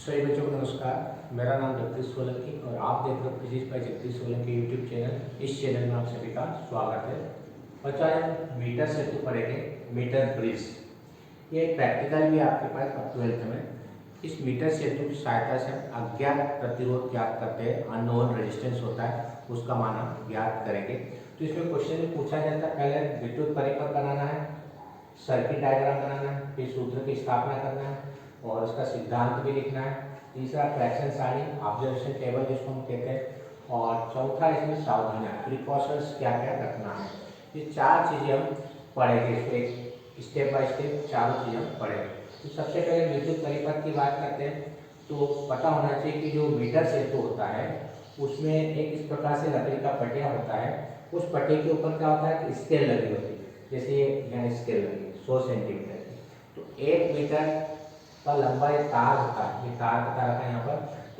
सभी बच्चों को नमस्कार। मेरा नाम जगदीश सोलंकी और आप देख रहे हो physics bye Jagdish Solanki YouTube channel. इस चैनल में आप सभी का स्वागत है। बच्चों आज हम मीटर सेतु पढ़ेंगे, मीटर ब्रिज। ये एक प्रैक्टिकल भी आपके पास अब 12th में। इस मीटर सेतु की सहायता से हम अज्ञात प्रतिरोध ज्ञात करते हैं, अननोन रेजिस्टेंस होता है उसका मान हम ज्ञात करेंगे। तो इसमें क्वेश्चन में पूछा जाता है, पहले विद्युत परिपथ बनाना है, सर्किट डायग्राम बनाना है, फिर सूत्र की स्थापना करना है और उसका सिद्धांत भी लिखना है। तीसरा फ्रैक्शन सारणी, ऑब्जर्वेशन टेबल जिसको हम कहते हैं, और चौथा इसमें सावधानियां, प्रिकॉशंस क्या क्या रखना है। ये चार चीज़ें हम पढ़ेंगे, इसको स्टेप बाय स्टेप चारों चीज़ें हम पढ़ेंगे। तो सबसे पहले विद्युत परिपथ की बात करते हैं। तो पता होना चाहिए कि जो मीटर सेतु होता है उसमें एक इस प्रकार से लकड़ी का पटिया होता है। उस पट्टे के ऊपर क्या होता है, स्केल लगी होती है। जैसे ये यहाँ स्केल लगी 100 सेंटीमीटर की, तो 1 मीटर का लंबा एक तार होता है। ये तार बता रखा है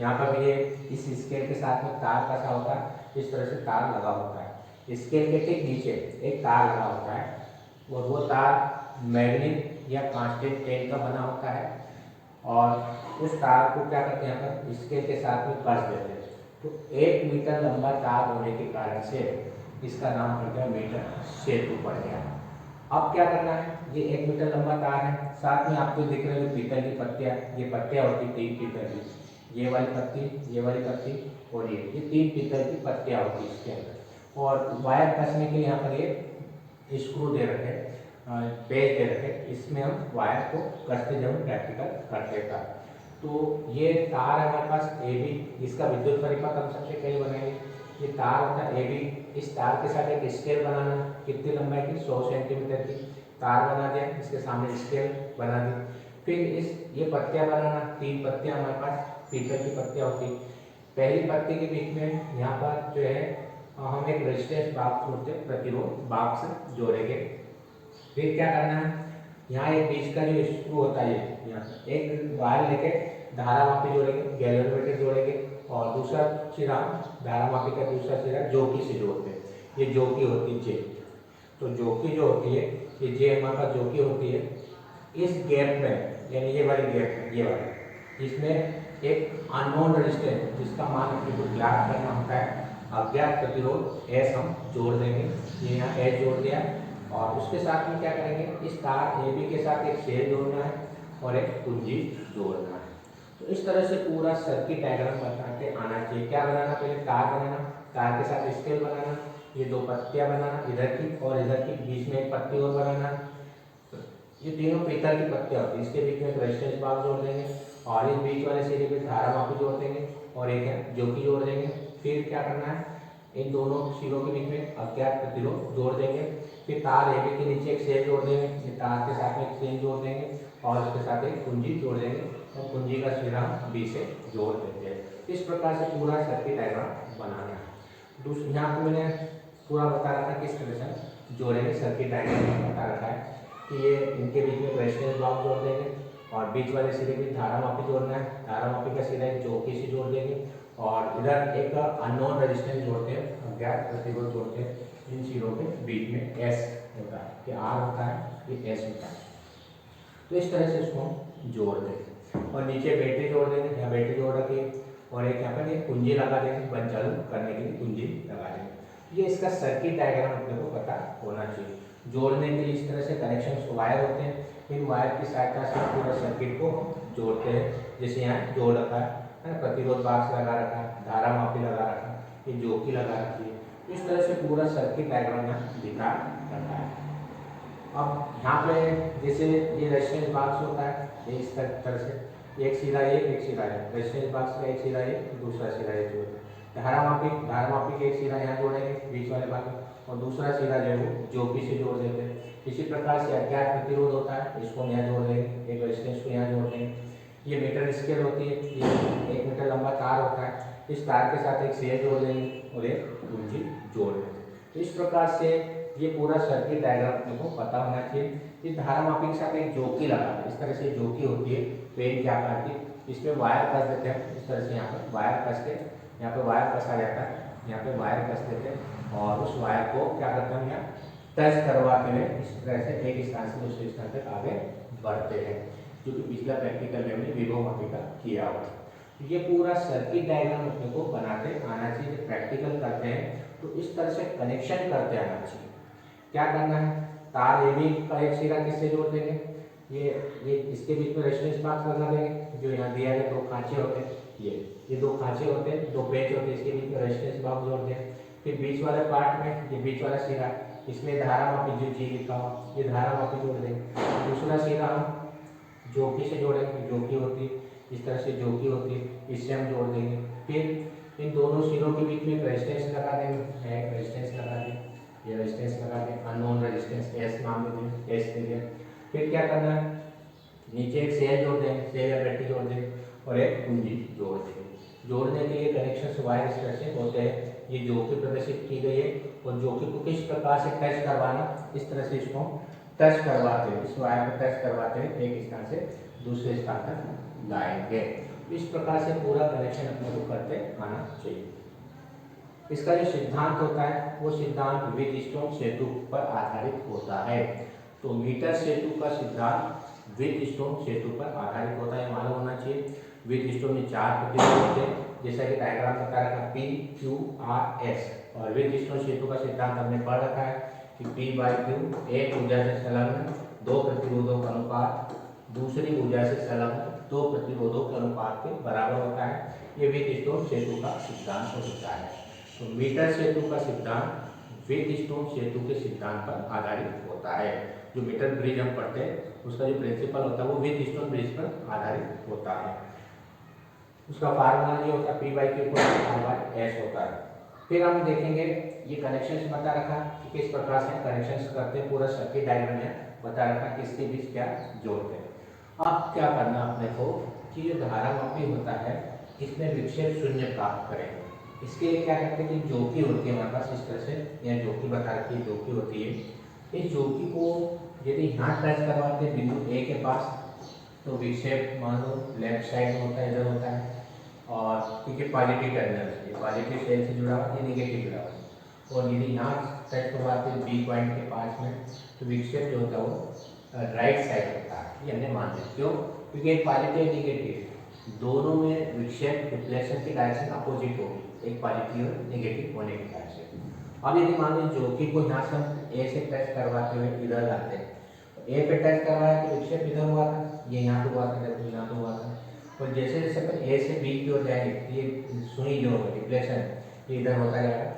यहाँ पर भी ये इस स्केल के साथ में तार कैसा होता है, इस तरह से तार लगा होता है। स्केल के ठीक नीचे एक तार लगा होता है और वो तार मैग्नेट या कांस्टेंट टेन का बना होता है और उस तार को क्या करते हैं, यहाँ पर स्केल के साथ में कस देते हैं। तो 1 मीटर लंबा तार होने के कारण से इसका नाम पड़ गया मीटर सेतु पड़ गया। अब क्या करना है, ये 1 मीटर लंबा तार है, साथ में आपको दिख रहे हैं पीतल की पत्तियां। ये पत्तियां होती 3 पीतल की, ये वाली पत्ती, ये वाली पत्ती और ये 3 पीतल की पत्तियां होती है इसके अंदर। और वायर कसने के लिए यहाँ पर ये स्क्रू दे रखे, पेज दे रखे, इसमें हम वायर को कसते जब प्रैक्टिकल करते था। तो ये तार है हमारे पास ए बी, इसका विद्युत परिपथ हम सबसे पहले बनाएंगे। ये तार होता है ए बी, इस तार के साथ एक स्केल बनाना, कितनी लंबाई की, 100 सेंटीमीटर की तार बना दिया, इसके सामने स्केल बना दी। फिर ये पत्तियां बनाना, 3 पत्तियां हमारे पास पीतल की पत्तियां होती। पहली पत्ती के बीच में यहाँ पर जो है हम एक रेजिस्टेंस बॉक्स जोड़ते हैं, प्रतिरोध बॉक्स जोड़ेंगे। फिर क्या करना है, यहाँ एक बीच का जो स्क्रू होता है, यहाँ एक वायर लेके धारा मापी जोड़ेंगे, गैल्वेनोमीटर जोड़ेंगे और दूसरा सिरा धारा मापी का दूसरा सिरा जोकी से जोड़ते हैं। ये जोकी होती है जे, तो जोकी जो होती है, ये जे हमारे पास जोकी होती है। इस गैप में यानी ये वाली गैप है, ये वाली, इसमें एक अननोन रेजिस्टेंस जिसका मान अपने को ज्ञात करना होता है, अज्ञात प्रतिरोध एस हम जोड़ देंगे। ये यहाँ एस जोड़ दिया और उसके साथ में क्या करेंगे, इस तार ए बी के साथ एक शेल जोड़ना है और एक कुंजी जोड़ना है। तो इस तरह से पूरा सर्किट डायग्राम बना के आना चाहिए। क्या बनाना, पहले तार बनाना, तार के साथ स्केल बनाना, ये 2 पत्तियां बनाना इधर की और इधर की, बीच में एक पत्ती और बनाना। ये तीनों पीतल की पत्तियां होती है, इसके बीच में एक रेजिस्टेंस बॉक्स जोड़ देंगे और इस बीच वाले सिरे पे धारा मापी जोड़ देंगे और एक जोकी जोड़ देंगे। फिर क्या करना है, इन दोनों सिरों के बीच में अज्ञात प्रतिरोध जोड़ देंगे। फिर तार ए बी के नीचे एक सेल जोड़ देंगे, ये तार के साथ में एक सेल जोड़ देंगे और उसके साथ एक कुंजी जोड़ देंगे और कुंजी का सिरा बी से जोड़ देते हैं। इस प्रकार से पूरा सर्किट डायग्राम बनाना है। यहाँ पे मैंने पूरा बता रखा है किस तरह से जोड़ेंगे, सर्किट डायग्राम बता रखा है कि ये इनके बीच में रेजिस्टेंस ब्लॉक जोड़ देंगे और बीच वाले सिरे की धारा मापी जोड़ना है, धारा मापी का सिरा एक जोकी से जोड़ देंगे और इधर एक अननोन रेजिस्टेंस जोड़ते हैं, अज्ञात प्रतिरोध जोड़ते हैं। इन सिरों के बीच में एस होता है, कि आर होता है, ये एस होता है। तो इस तरह से इसको हम जोड़ देंगे और नीचे बैटरी जोड़ देंगे, यहाँ बैटरी जोड़ रखी और एक यहाँ पर एक कुंजी लगा देंगे, बंद चालू करने के लिए कुंजी लगा देंगे। ये इसका सर्किट डायग्राम अपने को पता होना चाहिए। जोड़ने के लिए इस तरह से कनेक्शन वायर होते हैं, इन वायर की सहायता से पूरा सर्किट को जोड़ते हैं। जैसे यहाँ जोड़ रखा है, प्रतिरोध बॉक्स लगा रखा है, धारा मापी लगा रखा है, ये जोकी लगा रखी है। इस तरह से पूरा सर्किट डायग्राम यहाँ दिखा रखा है। अब यहाँ पे जैसे ये रेजिस्टेंस बॉक्स होता है, ये इस तरह से एक सिरा एक सिरा है, रेजिस्टेंस बॉक्स का एक सिरा दूसरा सिरा जोड़, धारा मापी के एक सिरा यहाँ जोड़ेंगे बीच वाले भाग में और दूसरा सिरा जो है वो जोकी से जोड़ देते हैं। इसी प्रकार से अज्ञात प्रतिरोध होता है, इसको यहाँ जोड़ देंगे, एक रेजिस्टेंस को यहाँ जोड़ देंगे। ये मीटर स्केल होती है, ये 1 मीटर लंबा तार होता है, इस तार के साथ एक शेल जोड़ देंगे और एक कुंजी जोड़ देंगे। तो इस प्रकार से ये पूरा सर्किट डायग्राम अपने को पता होना चाहिए। इस धारा मापी के साथ एक जोकी लगा है, इस तरह से जोकी होती है पेन के आकार की, इसमें वायर कस देते हैं। इस तरह से यहाँ पर वायर कस के, यहाँ पे वायर कसा जाता है, यहाँ पे वायर कस देते हैं और उस वायर को क्या करते हैं, यहाँ टच करवाते हुए इस तरह से एक स्थान से दूसरे स्थान तक आगे बढ़ते हैं। जो कि पिछला प्रैक्टिकल में हमने विभव मापिका किया हुआ। तो ये पूरा सर्किट डायग्राम अपने को बनाते आना चाहिए। जब प्रैक्टिकल करते हैं तो इस तरह से कनेक्शन करते आना चाहिए। क्या करना है, तार ए बी का एक सिरा किससे जोड़ देंगे, ये इसके बीच में रेजिस्टेंस बॉक्स लगा देंगे, जो यहाँ दिया गया दो खांचे होते हैं, ये दो खांचे होते हैं, दो पेच होते हैं, इसके बीच में रेजिस्टेंस बॉक्स जोड़ दें। फिर बीच वाले पार्ट में ये बीच वाला सिरा, इसमें धारा मापी जो जी लिखा हुआ, ये धारा मापी जोड़ देंगे। दूसरा सिरा हम जोकी से जोड़ेंगे, जोकी होती है इस तरह से, जोकी होती है, इससे हम जोड़ देंगे। फिर इन दोनों सिरों के बीच में एक रेजिस्टेंस लगा देंगे, एक रेजिस्टेंस लगा देंगे, ये रेजिस्टेंस लगा के अननोन रेजिस्टेंस एस नाम देंगे, एस देंगे। फिर क्या करना है, नीचे एक सेल जोड़ देंगे, सेल या बैटरी जोड़ देंगे और एक कुंजी जोड़ देंगे। जोड़ने के लिए कनेक्शन वायर इस तरह से होते हैं, ये जोकी प्रदर्शित की गई है और जोकी को किस प्रकार से टच करवाना, इस तरह से इसको टच करवाते हैं, इस वायर को टच करवाते हैं, एक स्थान से दूसरे स्थान तक लाएंगे। इस प्रकार से पूरा कनेक्शन अपने को करते आना चाहिए। इसका जो सिद्धांत होता है वो सिद्धांत व्हीटस्टोन सेतु पर आधारित होता है। तो मीटर सेतु का सिद्धांत व्हीटस्टोन सेतु पर आधारित होता है, मालूम होना चाहिए। व्हीटस्टोन में 4 प्रतिरोध होते हैं, जैसा कि डायग्राम बता रखा P, Q, R, S। और व्हीटस्टोन सेतु का सिद्धांत हमने पढ़ रखा है कि P/Q एक ऊर्जा से संलग्न 2 प्रतिरोधों का अनुपात दूसरी ऊर्जा से संलग्न 2 प्रतिरोधों के अनुपात के बराबर होता है। ये व्हीटस्टोन सेतु का सिद्धांत होता है। तो मीटर सेतु का सिद्धांत व्हीटस्टोन सेतु के सिद्धांत पर आधारित होता है। जो मीटर ब्रिज हम पढ़ते हैं उसका जो प्रिंसिपल होता है वो व्हीटस्टोन ब्रिज पर आधारित होता है। उसका फार्मूला ये होता है P/Q R/S होता है। फिर हम देखेंगे ये कनेक्शंस बता रखा कि किस प्रकार से कनेक्शंस करते हैं, पूरा सर्किट डायग्राम में बता रखा किसके बीच क्या जोड़ते हैं। अब क्या करना अपने को कि जो धारा मापी होता है इसमें विक्षेप शून्य प्राप्त करेंगे। इसके लिए क्या करते हैं कि जोकी होती है हमारे पास, इस तरह से यह जोकी बता रखी है, जोकी होती है। इस जोकी को यदि यहाँ टच करवाते हैं बिंदु ए के पास तो विक्षेप मान लो लेफ्ट साइड में होता है, इधर होता है, और क्योंकि पॉजिटिव टर्मिनल ये पॉजिटिव सेल से जुड़ा हुआ, ये नेगेटिव जुड़ा हुआ। और यदि यहाँ टच करवाते हैं बी पॉइंट के पास में तो विक्षेप जो होता है वो राइट साइड होता है, ये हमने मान लिया। क्यों? क्योंकि एक पॉजिटिव नेगेटिव दोनों में विक्षेप रिफ्लेक्शन की डायरेक्शन अपोजिट होगी, एक पॉजिटिव और नेगेटिव होने की डायरेक्शन। अब यदि मान लो जोकी को यहाँ से हम ए से टच करवाते हुए इधर लाते हैं, ए पे टच करवाया तो विक्षेप इधर हुआ था, ये यहाँ पे हुआ था, जबकि यहाँ पे हुआ था। और जैसे जैसे अपन ए से बी की ओर जाएंगे ये सुई जो होगी रिफ्लेक्शन ये इधर होता जाएगा,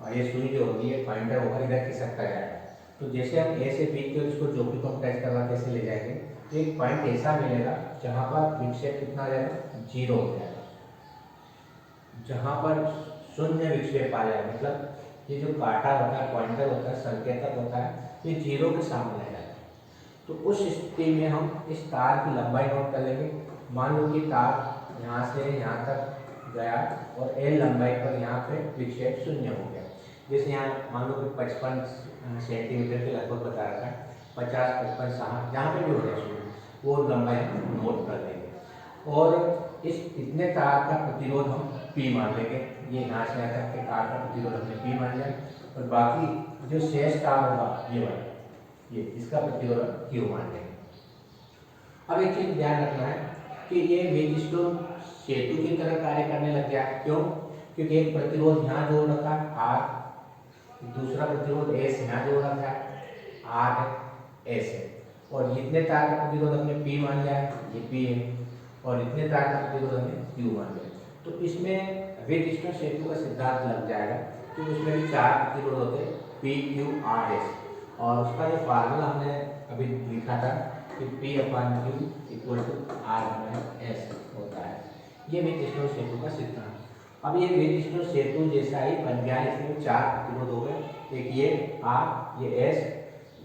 और ये सुई जो होगी ये पॉइंटर होकर इधर खिसकता जाएगा। तो जैसे हम ए से बी की ओर इसको जोकी को हम टच करवाते ऐसे ले जाएंगे तो एक पॉइंट ऐसा मिलेगा जहाँ पर विक्षेप कितना आ जाएगा, 0 हो जाएगा, जहाँ पर शून्य विक्षेप आ जाएगा। मतलब ये जो कांटा होता है, पॉइंटर होता है, संकेतक होता है, ये 0 के सामने आ जाता है। तो उस स्थिति में हम इस तार की लंबाई नोट कर लेंगे। मान लो कि तार यहाँ से यहाँ तक गया और एल लंबाई पर यहाँ पे विक्षेप शून्य हो गया। जैसे यहाँ मान लो कि 55 सेंटीमीटर के लगभग बता रखा है, 50, 55, 60 जहाँ पे भी हो जाए शून्य, वो लंबाई हम नोट कर लेंगे। और इस इतने तार का प्रतिरोध हम P मान लेंगे। ये यहाँ से यहाँ तक के तार का प्रतिरोध हमने P मान लिया, और बाकी जो शेष तार होगा ये वाला, ये इसका प्रतिरोध Q मान लेंगे। अब एक चीज ध्यान रखना है कि ये व्हीटस्टोन सेतु की तरह कार्य करने लग गया। क्यों? क्योंकि एक प्रतिरोध यहाँ जोड़ रखा है R, दूसरा प्रतिरोध S यहाँ जोड़ रखा है R S है, और इतने तार का प्रतिरोध हमने P मान लिया है, ये P है, और इतने तार का प्रतिरोध हमने Q मान लिया। तो इसमें व्हीटस्टोन सेतु का सिद्धांत लग जाएगा कि उसमें भी 4 प्रतिरोध होते हैं P, Q, R, S, और उसका जो फार्मूला हमने अभी लिखा था कि P/Q = R/S होता है। ये व्हीटस्टोन सेतु का सिद्धांत। अब ये व्हीटस्टोन सेतु जैसा ही बन गया, इसमें 4 प्रतिरोध हो गए, एक ये R, ये S,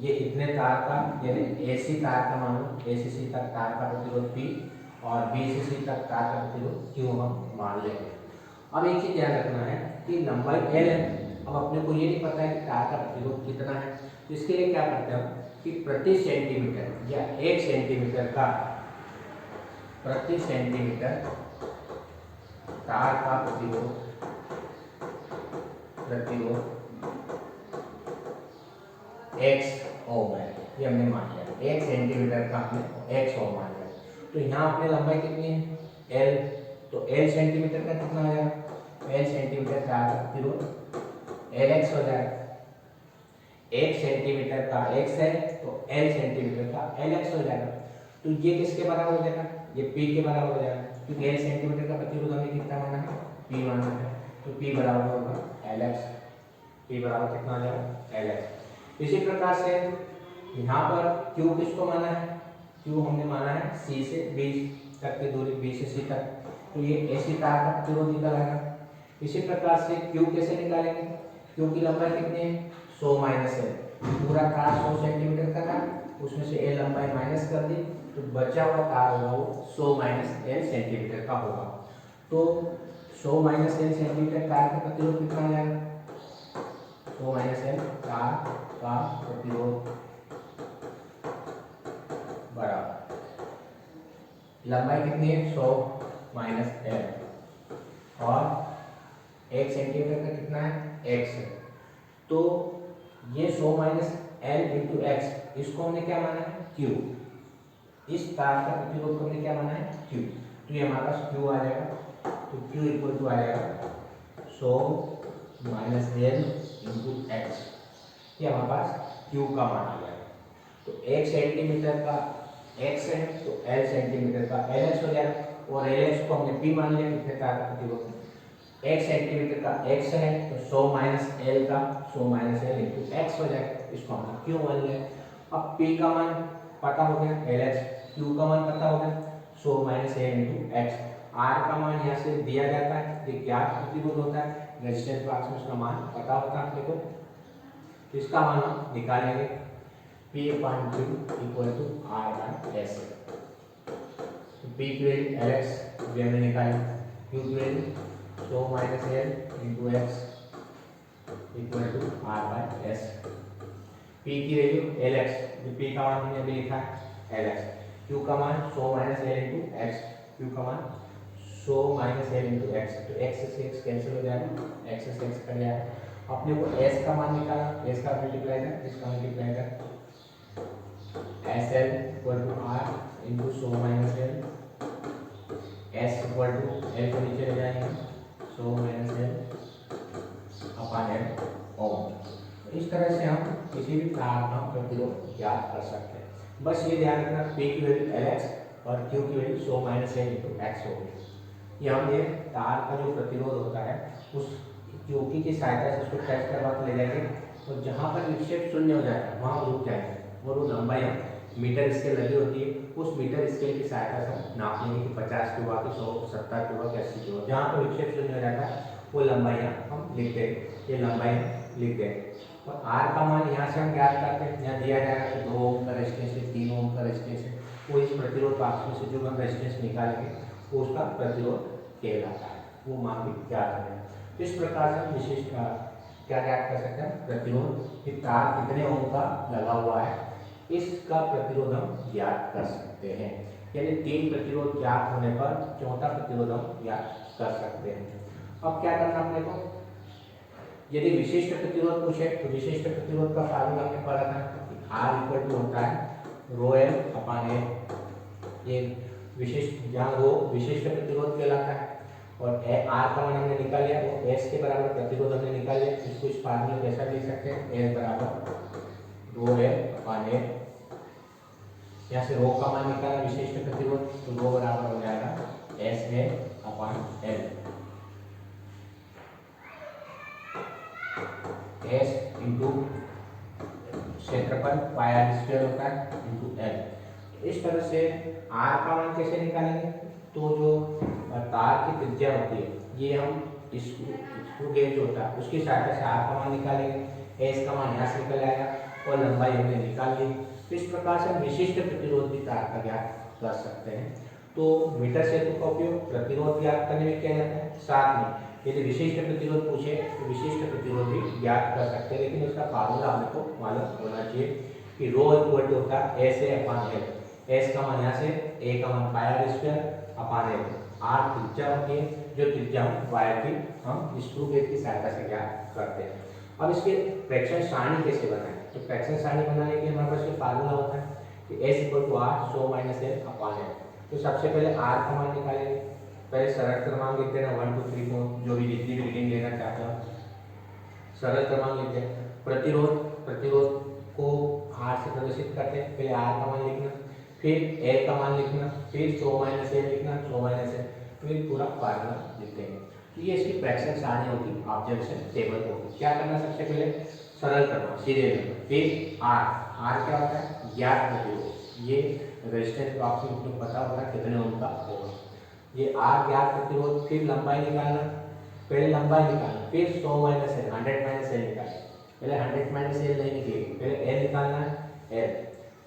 ये इतने तार का यानी AC तार का मान लो A से C तक तार का प्रतिरोध P, और B से C तक तार का प्रतिरोध Q हम मान लेंगे। अब एक चीज ध्यान रखना है कि लंबाई L है, अब अपने को ये नहीं पता है कि तार का प्रतिरोध कितना है, तो इसके लिए क्या करते हैं कि प्रति सेंटीमीटर या 1 सेंटीमीटर का प्रति सेंटीमीटर तार का प्रतिरोध X ओम है, ये हमने मान लिया। 1 सेंटीमीटर का हमने X ओम मान लिया। तो यहाँ अपने लंबाई कितनी है एल, तो एल सेंटीमीटर का कितना हो जाएगा, एल सेंटीमीटर का प्रतिरोध एल एक्स हो जाएगा। एक सेंटीमीटर का एक्स है तो एल सेंटीमीटर का एल एक्स हो जाएगा। तो ये किसके बराबर हो जाएगा, ये पी के बराबर हो जाएगा, क्योंकि एल सेंटीमीटर का प्रतिरोध हमने कितना माना है, पी माना है। तो पी बराबर होगा एल एक्स, पी बराबर कितना हो जाएगा एल एक्स। इसी प्रकार से यहाँ पर क्यू किसको माना है, क्यू हमने माना है सी से बी तक की दूरी, बी से सी तक, तो ये ऐसी तार का प्रतिरोध निकल आएगा। इसी प्रकार से क्यू कैसे निकालेंगे, क्यू की लंबाई कितनी है 100 माइनस एल, पूरा तार 100 सेंटीमीटर का था, उसमें से एल लंबाई माइनस कर दी, तो बचा हुआ तार होगा वो 100 माइनस एल सेंटीमीटर का होगा। तो 100 माइनस एल सेंटीमीटर तार का प्रतिरोध कितना आ जाएगा, 100 माइनस एल तार का प्रतिरोध बराबर लंबाई कितनी है 100 माइनस एल और 1 सेंटीमीटर का कितना है एक्स है। तो ये 100 माइनस एल इंटू एक्स, इसको हमने क्या माना है क्यू, इस तार का प्रतिरोध को हमने क्या माना है क्यू, तो ये हमारे पास क्यू आ जाएगा। तो क्यू इक्वल टू आ जाएगा 100 माइनस एल इंटू एक्स, ये हमारे पास क्यू का मान आ जाएगा। तो 1 सेंटीमीटर का एक्स है तो एल सेंटीमीटर का एल एक्स हो जाएगा, और एल एक्स को हमने पी मान लिया, कितने तार का प्रतिरोध 1 सेंटीमीटर का एक्स है तो 100 माइनस एल का 100 माइनस एल इंटू एक्स हो जाएगा, इसको हमने क्यू मान लिया। अब पी का मान पता हो गया एल एक्स, क्यू का मान पता हो गया 100 minus L into X, R का मान यहाँ से दिया जाता है, ये ज्ञात प्रतिरोध होता है, रेजिस्टेंस बॉक्स में उसका मान पता होता है अपने को, तो इसका मान हम निकालेंगे P upon Q equal to R by S। तो P की वैल्यू एल एक्स भी हमने निकाली, Q की value 100 minus L into X equal to R by S। P की वैल्यू एल एक्स, जो P का मान हमने अभी लिखा है एल एक्स, Q का मान 100 minus L into x, Q का मान 100 माइनस एल इंटू एक्स, तो एक्स से एक्स कैंसिल हो जाएगा, एक्स से एक्स कट जाएगा। अपने को S का मान निकाला, S का मल्टीप्लाइजर, इसका multiplier S L equal to R into 100 minus L, S equal to L को नीचे ले जाएंगे 100 minus L upon L ohm. इस तरह से हम किसी भी तार का प्रतिरोध ज्ञात कर सकते हैं। बस ये ध्यान रखना पी की वैल्यू एल एक्स और क्यू की value 100 minus L into x होगी। ये हमने तार का जो प्रतिरोध होता है उस ज्योति की सहायता से उसको टेस्ट करवा के ले जाएंगे, और जहाँ पर विक्षेप शून्य हो जाएगा वहाँ रुक जाएंगे, और वो लंबाई हम मीटर स्केल लगी होती है, उस मीटर स्केल की सहायता से नाप लेंगे कि 50 की हुआ कि 100, 70 की हुआ कि 80 की हुआ, जहाँ पर विक्षेप शून्य हो जाता है वो लंबाई हम लिख देंगे, ये लंबाई लिख देंगे। और आर का मान यहाँ से हम ज्ञात करते हैं, यहाँ दिया जाएगा कि 2 ओम का रेजिस्टेंस है, 3 ओम का रेजिस्टेंस है, वो इस प्रतिरोध वाक्य में से जो हम रेजिस्टेंस निकालेंगे वो उसका प्रतिरोध कहलाता है, वो मान भी ज्ञात करें। तो इस प्रकार से हम विशिष्ट क्या ज्ञात कर सकते हैं, प्रतिरोध कि तार कितने ओम का लगा हुआ है इसका प्रतिरोध हम ज्ञात कर सकते हैं। यानी 3 प्रतिरोध ज्ञात होने पर चौथा प्रतिरोध हम ज्ञात कर सकते हैं। अब क्या करना अपने को, यदि विशिष्ट प्रतिरोध पूछे तो विशिष्ट प्रतिरोध का फार्मूला हमने पढ़ा था, आर इक्वल टू होता है रो एल अपॉन ए, ये विशिष्ट जहाँ रो विशिष्ट प्रतिरोध कहलाता है, और आर का मान हमने निकाल लिया, वो एस के बराबर प्रतिरोध हमने निकाल लिया, इसको इस फार्मूले जैसा लिख सकते हैं एस बराबर रो एल अपॉन ए, यहाँ से रो का मान निकाला विशिष्ट प्रतिरोध, तो रो बराबर हो जाएगा S A upon L, S into क्षेत्रफल पाई आर स्क्वायर होता है इंटू एल। इस तरह से आर का मान कैसे निकालेंगे, तो जो तार की त्रिज्या होती है ये हम स्क्रू गेज होता है उसकी सहायता से आर का मान निकालेंगे, एस का मान यहाँ से निकल आएगा और लंबाई हमने निकाल ली। तो इस प्रकार से हम विशिष्ट प्रतिरोध भी तार का ज्ञात कर सकते हैं। तो मीटर सेतु का उपयोग प्रतिरोध ज्ञात करने में किया जाता है, साथ में यदि विशिष्ट प्रतिरोध पूछे तो विशिष्ट प्रतिरोध भी ज्ञात कर सकते हैं, लेकिन इसका फार्मूला हमको मालूम होना चाहिए कि रो इक्वल टू होता है S A upon L, S का मान यहाँ से ए का मान pi R square upon L, R त्रिज्या होती है जो त्रिज्या वायर की हम स्क्रू गेज की सहायता से ज्ञात करते हैं। अब इसके फ्रैक्शन सारणी कैसे बनाएं, तो फ्रैक्शन सारणी बनाने के लिए हमारे पास ये फार्मूला होता है कि S equal to R 100 minus L upon L, तो सबसे पहले आर का मान निकालेंगे। पहले सरल क्रमांक लिख देना 1 2 3 4, जो भी जितनी भी रीडिंग लेना चाहते हो सरल क्रमांक लिख देना। प्रतिरोध को आर से प्रदर्शित करते हैं। पहले आर का मान लिखना, फिर एल का मान लिखना, फिर 100 माइनस एल लिखना, 100 माइनस एल, फिर पूरा फार्मूला लिख देंगे। तो ये इसकी फ्रैक्शन सारणी होगी, ऑब्जर्वेशन टेबल होगी। क्या करना, सबसे पहले सरल करना सीधे लेना, फिर आर क्या होता है, ज्ञात प्रतिरोध। ये रेजिस्टेंस को आपको पता होगा कितने ओम का होगा। ये आर ज्ञात प्रतिरोध, फिर लंबाई निकालना, पहले लंबाई निकालना, फिर 100 माइनस एल 100 माइनस एल निकालना। पहले 100 माइनस एल नहीं निकलेगी, पहले एल निकालना है एल,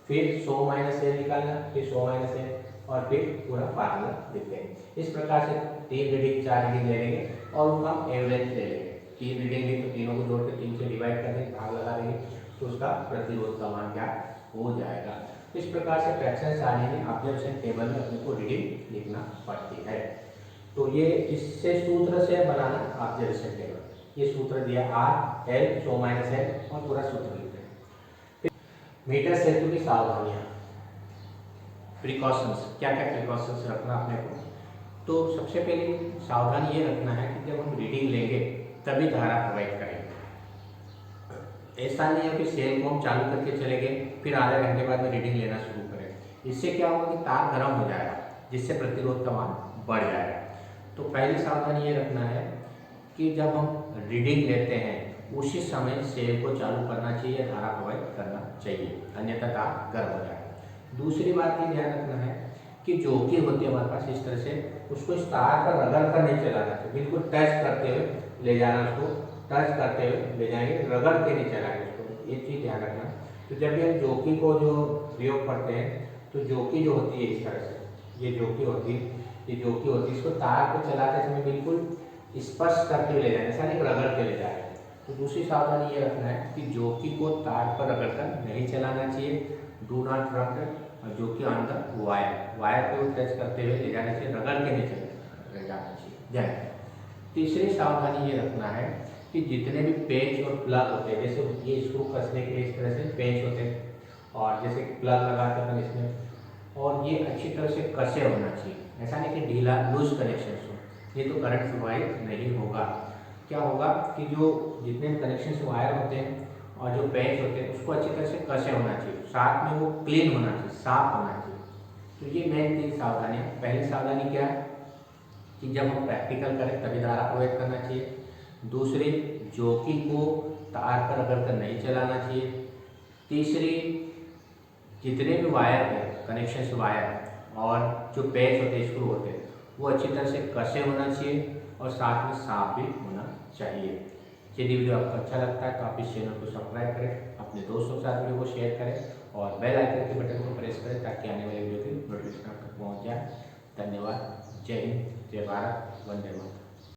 फिर 100 माइनस एल निकालना, फिर 100 माइनस एल, और फिर पूरा फार्मूला लिख देंगे। इस प्रकार से 3 रीडिंग 4 रीडिंग ले लेंगे और उनका एवरेज ले लेंगे। 3 रीडिंग ली तो तीनों को जोड़ के 3 से डिवाइड कर देंगे, भाग लगा देंगे, तो उसका प्रतिरोध का मान क्या हो जाएगा। इस प्रकार से फ्रैक्शन सारणी में ऑब्जर्वेशन टेबल में अपने को रीडिंग लिखना पड़ती है। तो ये इससे सूत्र से बनाना ऑब्जर्वेशन टेबल। ये सूत्र दिया आर एल 100 माइनस एल और पूरा सूत्र लिखते हैं। मीटर सेतु की सावधानियां, प्रिकॉशंस, क्या क्या प्रिकॉशंस रखना अपने को। तो सबसे पहले सावधानी ये रखना है कि जब हम रीडिंग लेंगे तभी धारा प्रवाहित करेंगे। ऐसा नहीं है कि सेल को हम चालू करके चले गए फिर आधे घंटे बाद में रीडिंग लेना शुरू करें। इससे क्या होगा कि तार गर्म हो जाएगा, जिससे प्रतिरोध का मान बढ़ जाएगा। तो पहली सावधानी ये रखना है कि जब हम रीडिंग लेते हैं उसी समय सेल को चालू करना चाहिए, धारा प्रवाहित करना चाहिए, अन्यथा तार गर्म हो जाएगा। दूसरी बात ये ध्यान रखना है कि जो कि होती है हमारे पास, इस तरह से उसको इस तार पर रगड़ कर नहीं चलाना चाहिए, बिल्कुल टच करते हुए ले जाना, उसको टच करते हुए ले जाएंगे, रगड़ के नहीं चलाएंगे उसको, ये चीज़ ध्यान रखना। तो जब भी हम जोकी को जो प्रयोग करते हैं तो जोकी जो होती है इस तरह से, ये जोकी होती है, ये जोकी होती है, इसको तार को चलाते समय बिल्कुल स्पर्श करके ले जाए, ऐसा नहीं रगड़ के ले जाए। तो दूसरी सावधानी ये रखना है कि जोकी को तार पर रगड़ कर नहीं चलाना चाहिए, डू नॉट रब, और जो कि ऑन द वायर को टच करते हुए ले जाने से रगड़ के नहीं ले जाना चाहिए। तीसरी सावधानी ये रखना है कि जितने भी पेच और प्लग होते हैं, जैसे ये स्क्रू कसने के लिए इस तरह से पेच होते हैं और जैसे प्लग लगाते हैं इसमें, और ये अच्छी तरह से कसे होना चाहिए, ऐसा नहीं कि ढीला लूज कनेक्शन हो, ये तो करंट प्रवाहित नहीं होगा। क्या होगा कि जो जितने भी कनेक्शन वायर होते हैं और जो पेच होते हैं उसको अच्छी तरह से कसे होना चाहिए, साथ में वो क्लीन होना चाहिए, साफ होना चाहिए। तो ये मेन 3 सावधानी। पहली सावधानी क्या है कि जब हम प्रैक्टिकल करें तभी धारा प्रवाहित करना चाहिए। दूसरी, जोकी को तार पर रगड़ कर नहीं चलाना चाहिए। तीसरी, जितने भी वायर हैं कनेक्शन वायर और जो पेच होते हैं, स्क्रू होते हैं, वो अच्छी तरह से कसे होना चाहिए और साथ में साफ भी होना चाहिए। यदि वीडियो आपको अच्छा लगता है तो आप इस चैनल को सब्सक्राइब करें, अपने दोस्तों के साथ वीडियो को शेयर करें और बेल आइकन के बटन को प्रेस करें ताकि आने वाले वीडियो की नोटिफिकेशन आप तक पहुँच जाए। धन्यवाद। जय हिंद, जय भारत, वंदे मातरम।